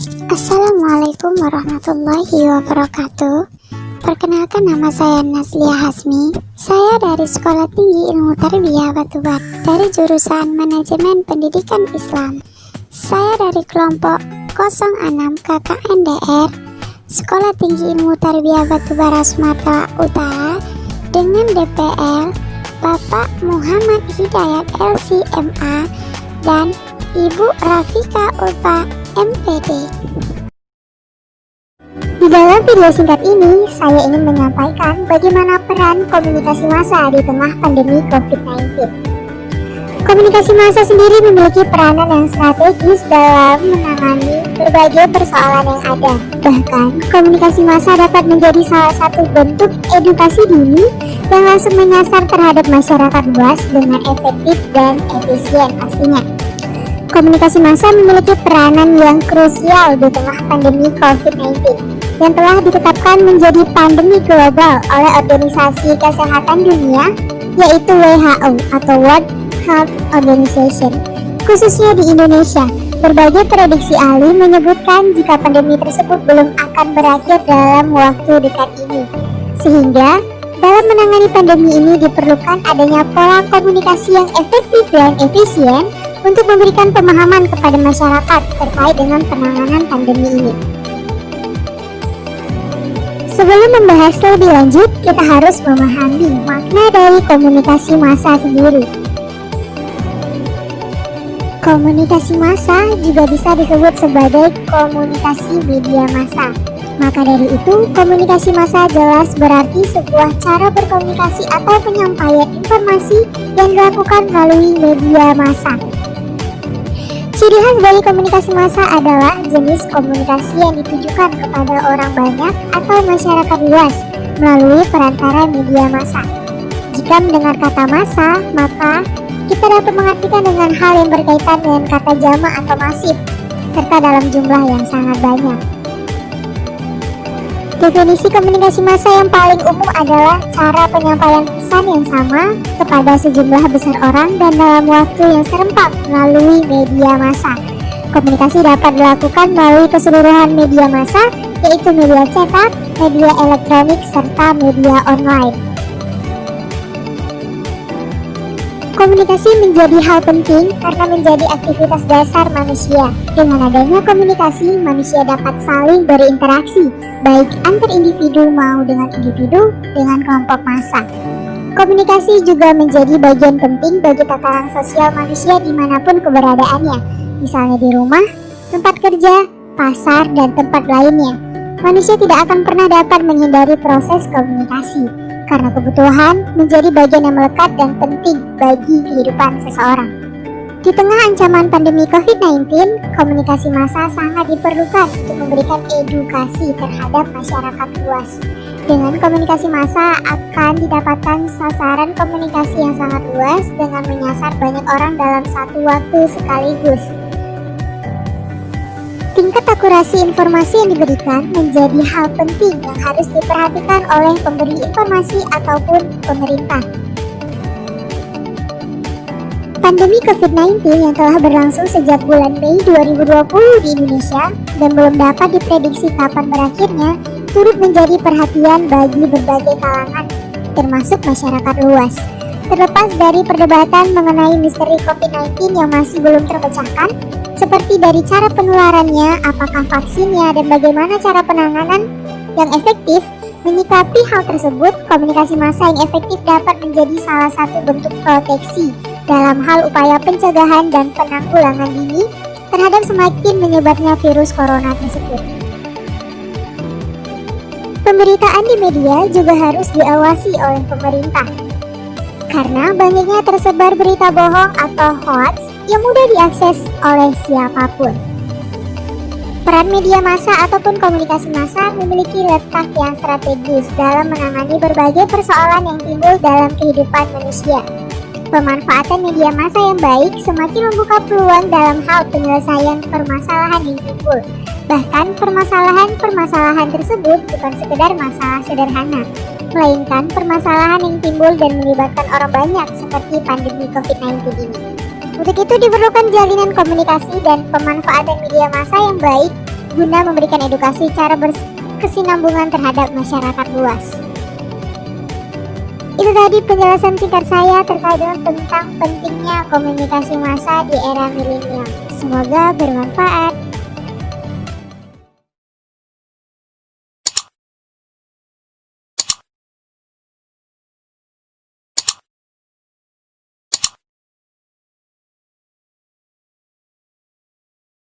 Assalamualaikum warahmatullahi wabarakatuh. Perkenalkan, nama saya Nazlia Hasmi. Saya dari Sekolah Tinggi Ilmu Tarbiyah Batubar dari jurusan Manajemen Pendidikan Islam. Saya dari kelompok 06 KKNDR Sekolah Tinggi Ilmu Tarbiyah Batubara Sumatera Utara dengan DPL Bapak Muhammad Hidayat LC.MA dan Ibu Rafika Ulfa MPD. Di dalam video singkat ini, saya ingin menyampaikan bagaimana peran komunikasi massa di tengah pandemi COVID-19. Komunikasi massa sendiri memiliki peranan yang strategis dalam menangani berbagai persoalan yang ada. Bahkan, komunikasi massa dapat menjadi salah satu bentuk edukasi dini yang langsung menyasar terhadap masyarakat luas dengan efektif dan efisien pastinya. Komunikasi massa memiliki peranan yang krusial di tengah pandemi COVID-19 yang telah ditetapkan menjadi pandemi global oleh Organisasi Kesehatan Dunia, yaitu WHO atau World Health Organization. Khususnya di Indonesia, berbagai prediksi ahli menyebutkan jika pandemi tersebut belum akan berakhir dalam waktu dekat ini. Sehingga, dalam menangani pandemi ini diperlukan adanya pola komunikasi yang efektif dan efisien untuk memberikan pemahaman kepada masyarakat terkait dengan penanganan pandemi ini. Sebelum membahas lebih lanjut, kita harus memahami makna dari komunikasi massa sendiri. Komunikasi massa juga bisa disebut sebagai komunikasi media massa. Maka dari itu, komunikasi massa jelas berarti sebuah cara berkomunikasi atau penyampaian informasi yang dilakukan melalui media massa. Ciri khas dari komunikasi massa adalah jenis komunikasi yang ditujukan kepada orang banyak atau masyarakat luas melalui perantara media massa. Jika mendengar kata massa, maka kita dapat mengartikan dengan hal yang berkaitan dengan kata jamak atau masif, serta dalam jumlah yang sangat banyak. Definisi komunikasi massa yang paling umum adalah cara penyampaian pesan yang sama kepada sejumlah besar orang dan dalam waktu yang serempak melalui media massa. Komunikasi dapat dilakukan melalui keseluruhan media massa, yaitu media cetak, media elektronik, serta media online. Komunikasi menjadi hal penting karena menjadi aktivitas dasar manusia. Dengan adanya komunikasi, manusia dapat saling berinteraksi, baik antar individu mau dengan individu dengan kelompok massa. Komunikasi juga menjadi bagian penting bagi tatanan sosial manusia dimanapun keberadaannya, misalnya di rumah, tempat kerja, pasar, dan tempat lainnya. Manusia tidak akan pernah dapat menghindari proses komunikasi, karena kebutuhan menjadi bagian yang melekat dan penting bagi kehidupan seseorang. Di tengah ancaman pandemi COVID-19, komunikasi massa sangat diperlukan untuk memberikan edukasi terhadap masyarakat luas. Dengan komunikasi massa akan didapatkan sasaran komunikasi yang sangat luas dengan menyasar banyak orang dalam satu waktu sekaligus. Tingkat akurasi informasi yang diberikan menjadi hal penting yang harus diperhatikan oleh pemberi informasi ataupun pemerintah. Pandemi COVID-19 yang telah berlangsung sejak bulan Mei 2020 di Indonesia dan belum dapat diprediksi kapan berakhirnya, turut menjadi perhatian bagi berbagai kalangan, termasuk masyarakat luas. Terlepas dari perdebatan mengenai misteri COVID-19 yang masih belum terpecahkan, seperti dari cara penularannya, apakah vaksinnya, dan bagaimana cara penanganan yang efektif, menyikapi hal tersebut, komunikasi massa yang efektif dapat menjadi salah satu bentuk proteksi dalam hal upaya pencegahan dan penanggulangan dini terhadap semakin menyebarnya virus corona tersebut. Pemberitaan di media juga harus diawasi oleh pemerintah, karena banyaknya tersebar berita bohong atau hoax yang mudah diakses oleh siapapun. Peran media massa ataupun komunikasi massa memiliki letak yang strategis dalam menangani berbagai persoalan yang timbul dalam kehidupan manusia. Pemanfaatan media massa yang baik semakin membuka peluang dalam hal penyelesaian permasalahan yang timbul. Bahkan permasalahan tersebut bukan sekedar masalah sederhana, melainkan permasalahan yang timbul dan melibatkan orang banyak seperti pandemi COVID-19 ini. Untuk itu diperlukan jalinan komunikasi dan pemanfaatan media massa yang baik guna memberikan edukasi cara berkesinambungan terhadap masyarakat luas. Itu tadi penjelasan singkat saya terkait dengan tentang pentingnya komunikasi massa di era milenial. Semoga bermanfaat.